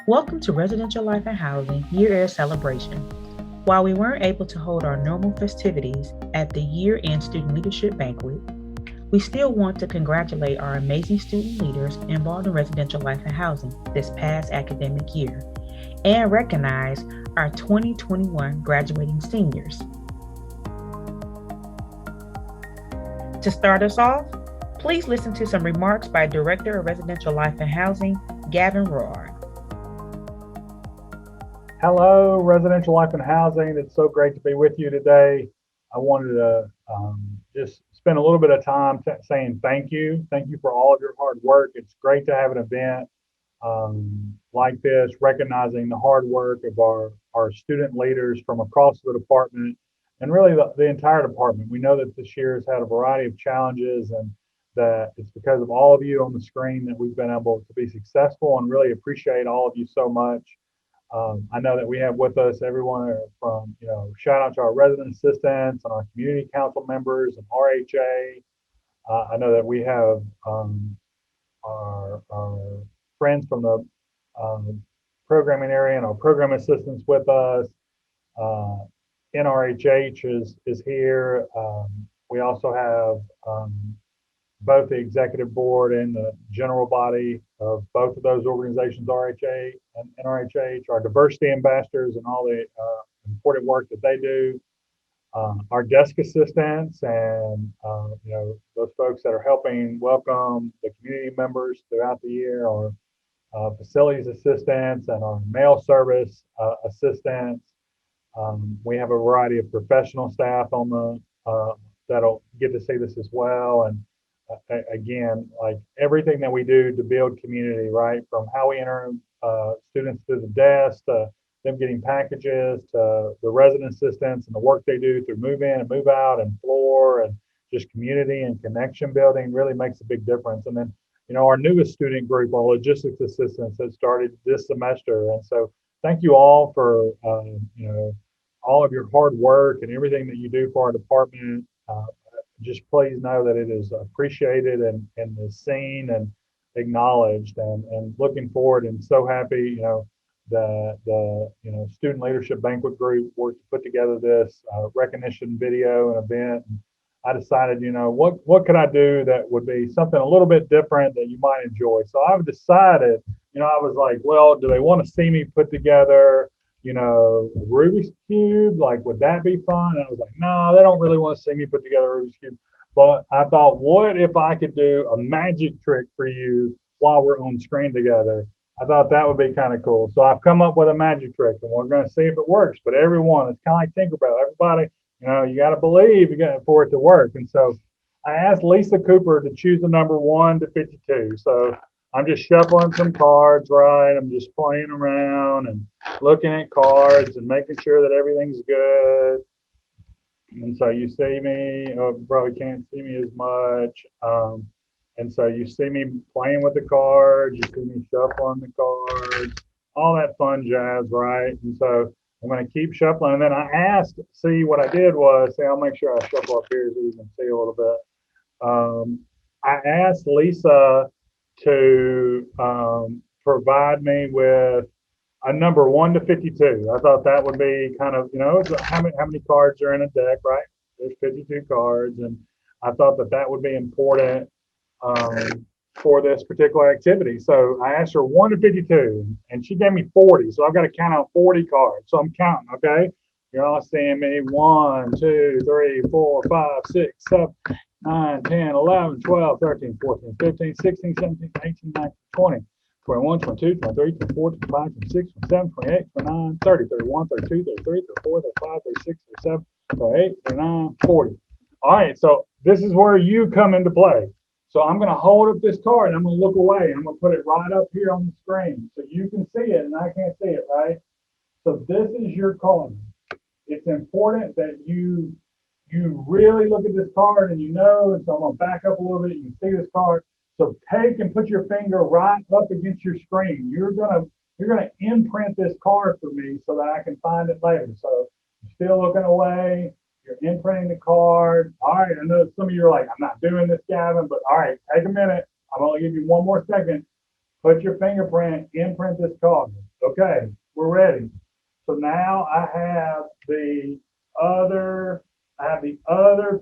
Welcome to Residential Life and Housing Year End Celebration. While we weren't able to hold our normal festivities at the year end student leadership banquet, we still want to congratulate our amazing student leaders involved in residential life and housing this past academic year and recognize our 2021 graduating seniors. To start us off, please listen to some remarks by Director of Residential Life and Housing, Gavin Roar. Hello, Residential Life and Housing. It's so great to be with you today. I wanted to just spend a little bit of time saying thank you. Thank you for all of your hard work. It's great to have an event like this, recognizing the hard work of our student leaders from across the department and really the entire department. We know that this year has had a variety of challenges and that it's because of all of you on the screen that we've been able to be successful and really appreciate all of you so much. I know that we have with us everyone from, shout out to our resident assistants and our community council members and RHA. I know that we have our friends from the um, programming area and our program assistants with us. Uh, NRHH is here. We also have both the executive board and the general body of both of those organizations, RHA and NRHH, our diversity ambassadors and all the important work that they do, our desk assistants and those folks that are helping welcome the community members throughout the year, our facilities assistants and our mail service assistants. We have a variety of professional staff on the that'll get to see this as well. And again, like everything that we do to build community, right? From how we enter students through the desk, to them getting packages, to the resident assistants and the work they do through move in and move out and floor and just community and connection building really makes a big difference. And then, our newest student group, our logistics assistants that started this semester. And so thank you all for, all of your hard work and everything that you do for our department. Just please know that it is appreciated and is seen and acknowledged and looking forward and so happy, the student leadership banquet group worked to put together this recognition video and event. And I decided, what could I do that would be something a little bit different that you might enjoy. So I've decided, I was like, well, do they want to see me put together Rubik's Cube, like, would that be fun? And I was like, no, they don't really want to see me put together Rubik's Cube. But I thought, what if I could do a magic trick for you while we're on screen together? I thought that would be kind of cool. So I've come up with a magic trick and we're going to see if it works. But everyone, it's kind of like Tinkerbell. Everybody, you got to believe you got for it to work. And so I asked Lisa Cooper to choose the number 1 to 52. So I'm just shuffling some cards, right? I'm just playing around and looking at cards and making sure that everything's good. And so you see me, probably can't see me as much. And so you see me playing with the cards, you see me shuffling the cards, all that fun jazz, right? And so I'm going to keep shuffling. And then I asked, see, what I did was, I'll make sure I shuffle up here so you can see a little bit. I asked Lisa to provide me with a number 1 to 52. I thought that would be kind of, how many cards are in a deck, right? There's 52 cards. And I thought that would be important for this particular activity. So I asked her 1 to 52 and she gave me 40. So I've got to count out 40 cards. So I'm counting, okay? You're all seeing me 1, 2, 3, 4, 5, 6, 7, 9, 10, 11, 12, 13, 14, 15, 16, 17, 18, 19, 20, 21, 22, 23, 24, 25, 26, 27, 28, 29, 30, 31, 32, 33, 34, 35, 36, 37, 38, 39, 40. All right, so this is where you come into play. So I'm going to hold up this card and I'm going to look away. I'm going to put it right up here on the screen so you can see it and I can't see it, right? So this is your card. It's important that you really look at this card and and so I'm going to back up a little bit. You can see this card. So take and put your finger right up against your screen. You're gonna imprint this card for me so that I can find it later. So you're still looking away. You're imprinting the card. All right, I know some of you are like, I'm not doing this, Gavin, but all right, take a minute. I'm gonna give you one more second. Put your fingerprint, imprint this card. Okay, we're ready. So now I have the other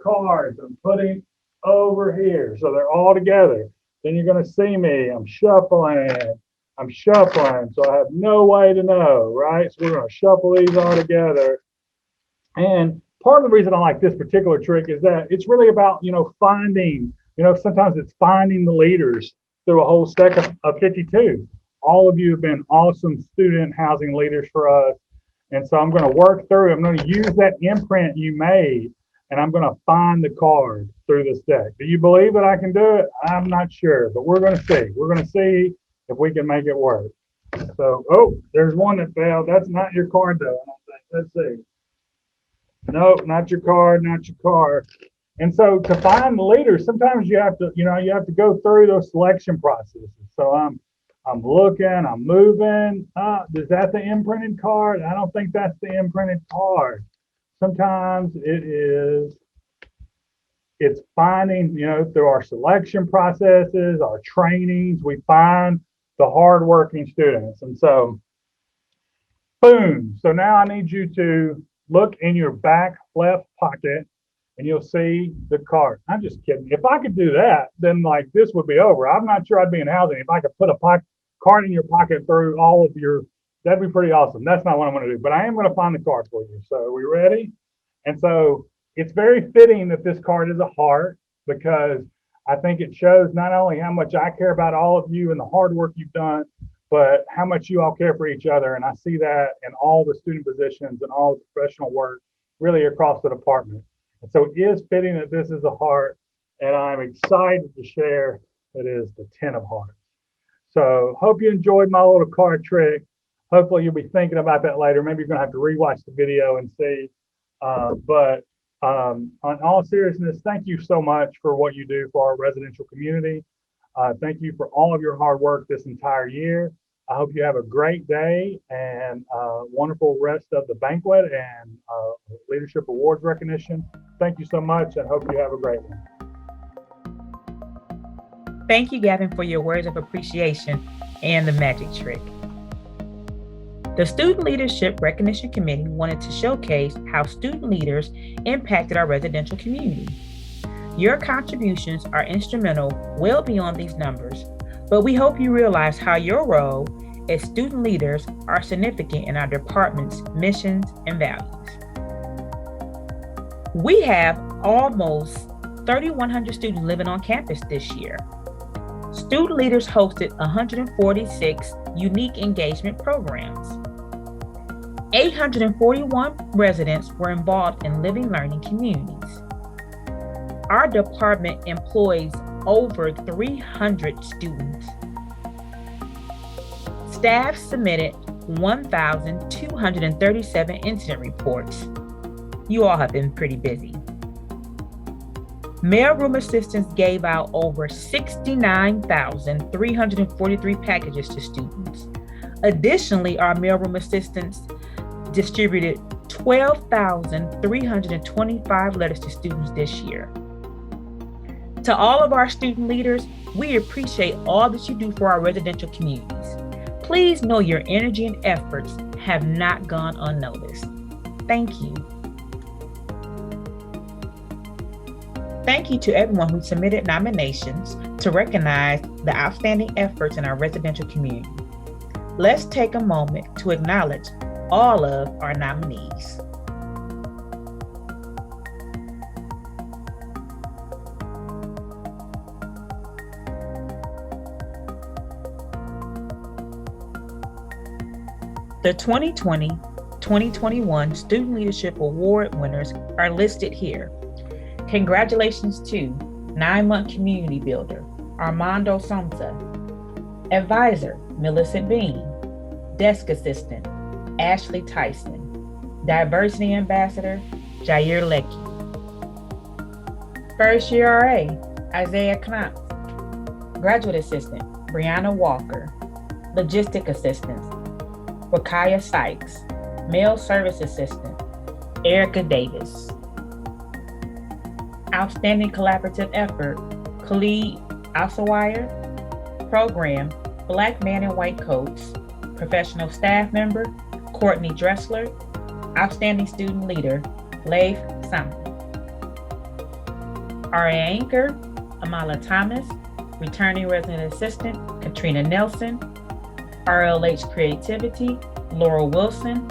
cards I'm putting over here. So they're all together. Then you're gonna see me. I'm shuffling. So I have no way to know, right? So we're gonna shuffle these all together. And part of the reason I like this particular trick is that it's really about, finding, sometimes it's finding the leaders through a whole stack of 52. All of you have been awesome student housing leaders for us. And so I'm going to work through, I'm going to use that imprint you made, and I'm going to find the card through this deck. Do you believe that I can do it? I'm not sure, but we're going to see. We're going to see if we can make it work. So, there's one that failed. That's not your card, though, I don't think. Let's see. No, not your card, not your card. And so to find the leaders, sometimes you have to go through those selection processes. So I'm looking, I'm moving. Is that the imprinted card? I don't think that's the imprinted card. Sometimes it's finding, through our selection processes, our trainings, we find the hardworking students. And so, boom. So now I need you to look in your back left pocket and you'll see the card. I'm just kidding. If I could do that, then this would be over. I'm not sure I'd be in housing if I could put a card in your pocket through all of that'd be pretty awesome. That's not what I'm going to do, but I am going to find the card for you. So are we ready? And so it's very fitting that this card is a heart, because I think it shows not only how much I care about all of you and the hard work you've done, but how much you all care for each other. And I see that in all the student positions and all the professional work really across the department. And so it is fitting that this is a heart, and I'm excited to share that it is the 10 of hearts. So hope you enjoyed my little card trick. Hopefully you'll be thinking about that later. Maybe you're gonna have to rewatch the video and see. But on all seriousness, thank you so much for what you do for our residential community. Thank you for all of your hard work this entire year. I hope you have a great day and wonderful rest of the banquet and leadership awards recognition. Thank you so much, and hope you have a great one. Thank you, Gavin, for your words of appreciation and the magic trick. The Student Leadership Recognition Committee wanted to showcase how student leaders impacted our residential community. Your contributions are instrumental well beyond these numbers, but we hope you realize how your role as student leaders are significant in our department's missions and values. We have almost 3,100 students living on campus this year. Student leaders hosted 146 unique engagement programs. 841 residents were involved in living learning communities. Our department employs over 300 students. Staff submitted 1,237 incident reports. You all have been pretty busy. Mailroom assistants gave out over 69,343 packages to students. Additionally, our mailroom assistants distributed 12,325 letters to students this year. To all of our student leaders, we appreciate all that you do for our residential communities. Please know your energy and efforts have not gone unnoticed. Thank you. Thank you to everyone who submitted nominations to recognize the outstanding efforts in our residential community. Let's take a moment to acknowledge all of our nominees. The 2020-2021 Student Leadership Award winners are listed here. Congratulations to 9-month community builder, Armando Somsa, advisor, Millicent Bean, desk assistant, Ashley Tyson, diversity ambassador, Jair Leckie, first year RA, Isaiah Knopf, graduate assistant, Brianna Walker, logistic assistants, Wakaya Sykes, mail service assistant, Erica Davis. Outstanding collaborative effort, Khalid Asawire, program, Black Man in White Coats, Professional Staff Member, Courtney Dressler, Outstanding Student Leader, Leif Sample. RA Anchor, Amala Thomas, Returning Resident Assistant, Katrina Nelson, RLH Creativity, Laurel Wilson,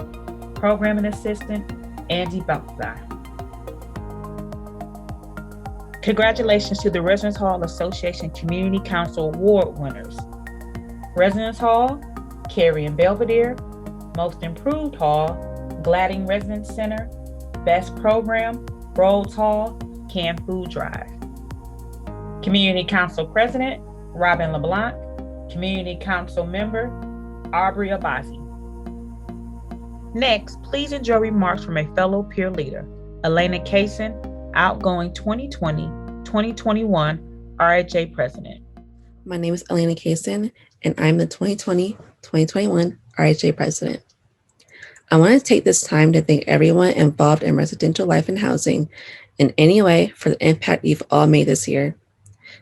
Programming Assistant, Angie Balthazar. Congratulations to the Residence Hall Association Community Council Award winners. Residence Hall, Carrie and Belvedere. Most Improved Hall, Gladding Residence Center. Best Program, Rhodes Hall, Canned Food Drive. Community Council President, Robin LeBlanc. Community Council Member, Aubrey Abazi. Next, please enjoy remarks from a fellow peer leader, Elena Kaysen, outgoing 2020-2021 RHA President. My name is Elena Kaysen, and I'm the 2020-2021 RHA President. I want to take this time to thank everyone involved in residential life and housing in any way for the impact you've all made this year.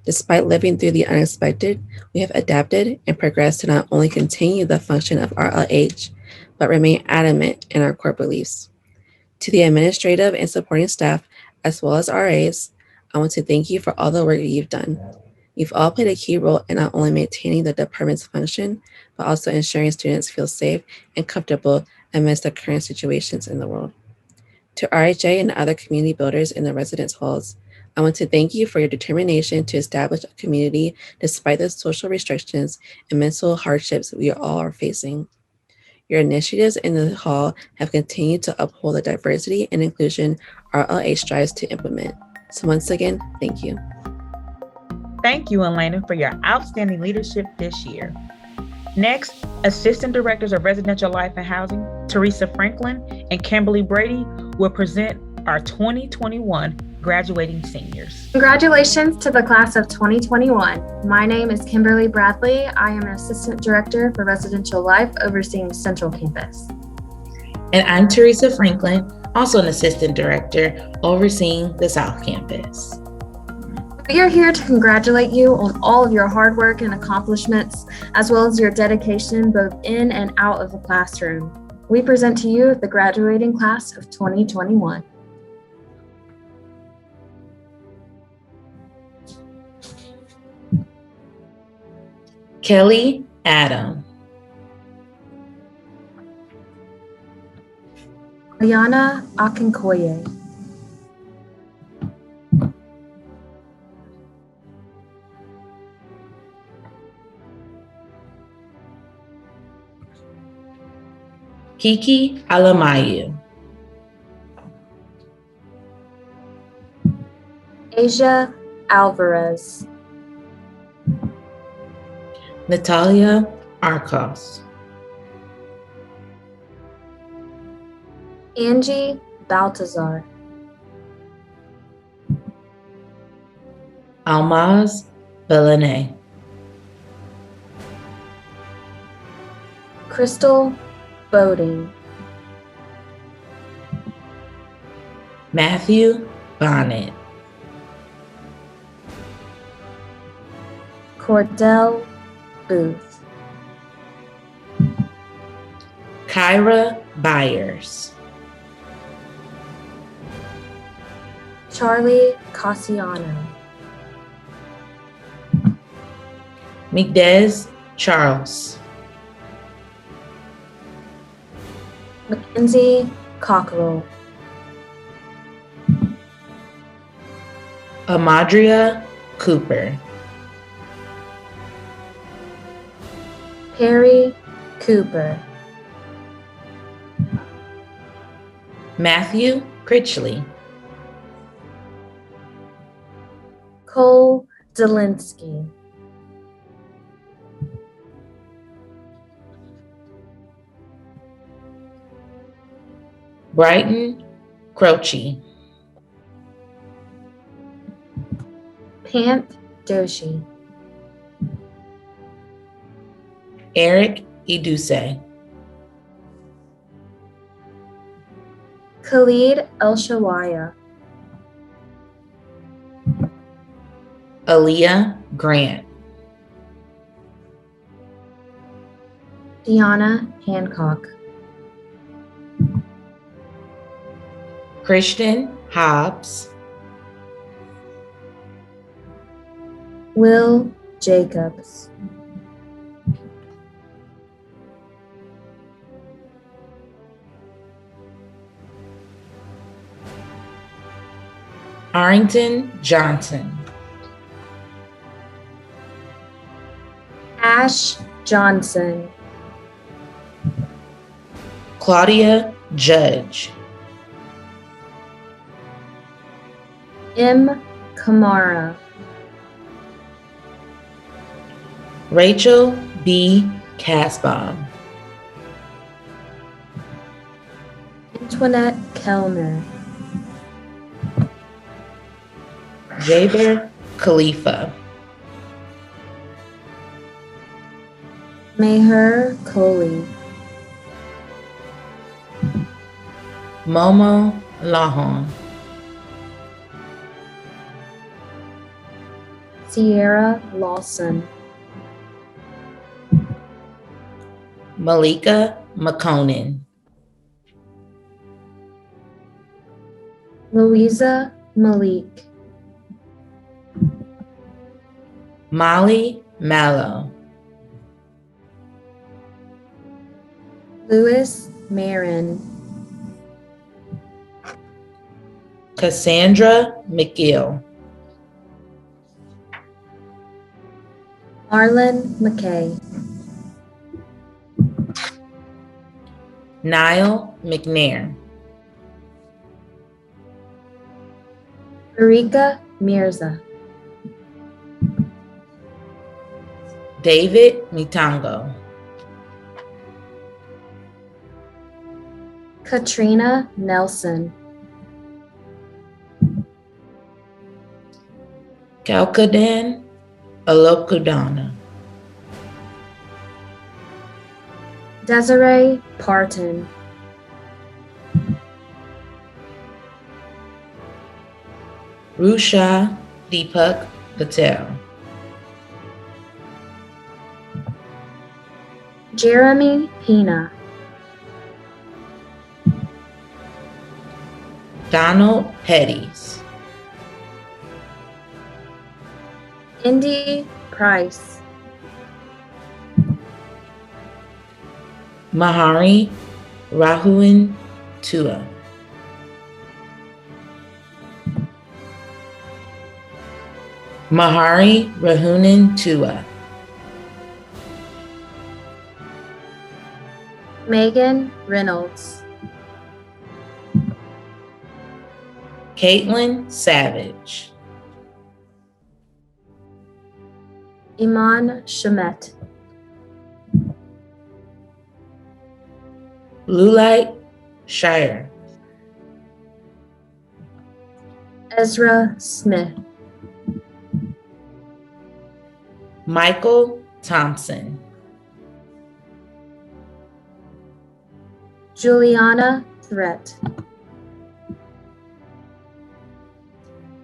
Despite living through the unexpected, we have adapted and progressed to not only continue the function of RLH, but remain adamant in our core beliefs. To the administrative and supporting staff, as well as RAs, I want to thank you for all the work you've done. You've all played a key role in not only maintaining the department's function, but also ensuring students feel safe and comfortable amidst the current situations in the world. To RHA and other community builders in the residence halls, I want to thank you for your determination to establish a community despite the social restrictions and mental hardships we all are facing. Your initiatives in the hall have continued to uphold the diversity and inclusion RLH strives to implement. So once again, thank you. Thank you, Elena, for your outstanding leadership this year. Next, Assistant Directors of Residential Life and Housing, Teresa Franklin and Kimberly Brady, will present our 2021 graduating seniors. Congratulations to the class of 2021. My name is Kimberly Bradley. I am an Assistant Director for Residential Life overseeing Central Campus. And I'm Teresa Franklin, also an Assistant Director overseeing the South Campus. We are here to congratulate you on all of your hard work and accomplishments, as well as your dedication both in and out of the classroom. We present to you the graduating class of 2021. Kelly Adam. Liana Akinkoye. Kiki Alamayu. Asia Alvarez. Natalia Arcos. Angie Baltazar. Almaz Belene. Crystal Boating. Matthew Bonnet. Cordell Booth. Kyra Byers. Charlie Cassiano. Migdez Charles. Mackenzie Cockrell. Amadria Cooper. Perry Cooper. Matthew Critchley. Cole Delinsky. Brighton Croce. Pant Doshi. Eric Iduse. Khalid El-Shawaya. Aaliyah Grant. Deanna Hancock, Christian Hobbs, Will Jacobs, Arrington Johnson, Ash Johnson, Claudia Judge, M. Kamara, Rachel B. Casbaum, Antoinette Kellner, Jaber Khalifa, Meher Kohli, Momo Lahon, Sierra Lawson, Malika McConan, Louisa Malik, Molly Mallow, Louis Marin, Cassandra McGill, Marlon McKay, Niall McNair, Marika Mirza, David Mitango, Katrina Nelson, Kalkadan Alokudana, Desiree Parton, Rusha Deepak Patel, Jeremy Pina, Donald Petties, Indy Price, Mahari Rahuin Tua, Mahari Rahunin Tua, Megan Reynolds, Caitlin Savage, Iman Shamet, Lulite Shire, Ezra Smith, Michael Thompson, Juliana Threat,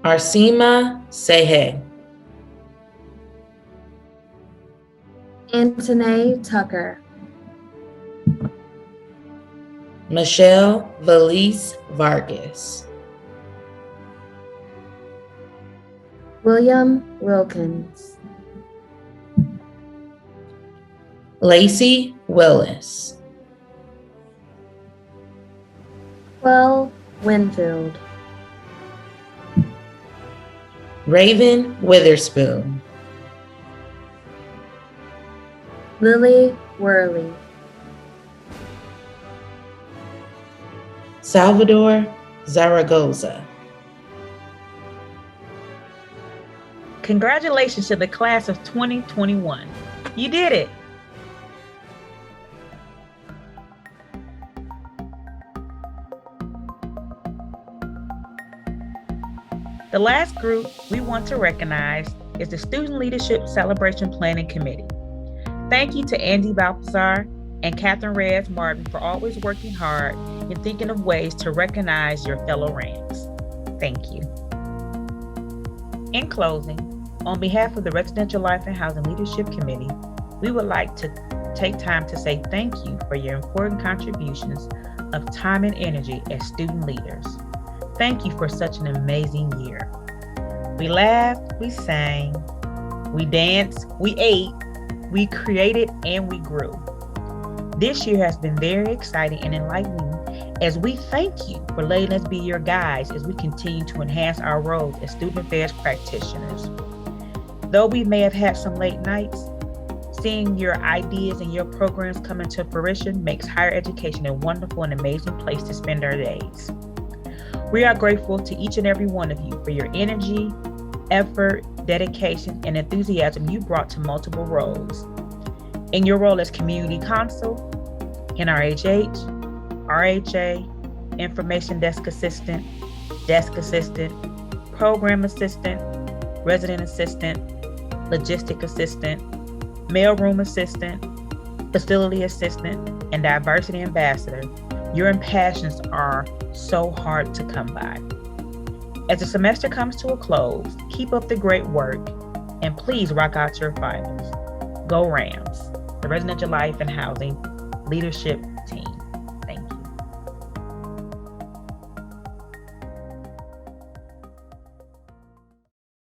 Arsima Sehe, Antoine Tucker, Michelle Valise Vargas, William Wilkins, Lacey Willis, Well Winfield, Raven Witherspoon, Lily Worley, Salvador Zaragoza. Congratulations to the class of 2021. You did it. The last group we want to recognize is the Student Leadership Celebration Planning Committee. Thank you to Andy Balthazar and Catherine Reyes Martin for always working hard and thinking of ways to recognize your fellow Rands. Thank you. In closing, on behalf of the Residential Life and Housing Leadership Committee, we would like to take time to say thank you for your important contributions of time and energy as student leaders. Thank you for such an amazing year. We laughed, we sang, we danced, we ate, we created, and we grew. This year has been very exciting and enlightening as we thank you for letting us be your guides as we continue to enhance our roles as student affairs practitioners. Though we may have had some late nights, seeing your ideas and your programs come into fruition makes higher education a wonderful and amazing place to spend our days. We are grateful to each and every one of you for your energy, effort, dedication, and enthusiasm you brought to multiple roles. In your role as community counsel, NRHH, RHA, information desk assistant, program assistant, resident assistant, logistic assistant, mailroom assistant, facility assistant, and diversity ambassador, your passions are so hard to come by. As the semester comes to a close, keep up the great work and please rock out your finals. Go Rams, the Residential Life and Housing Leadership Team.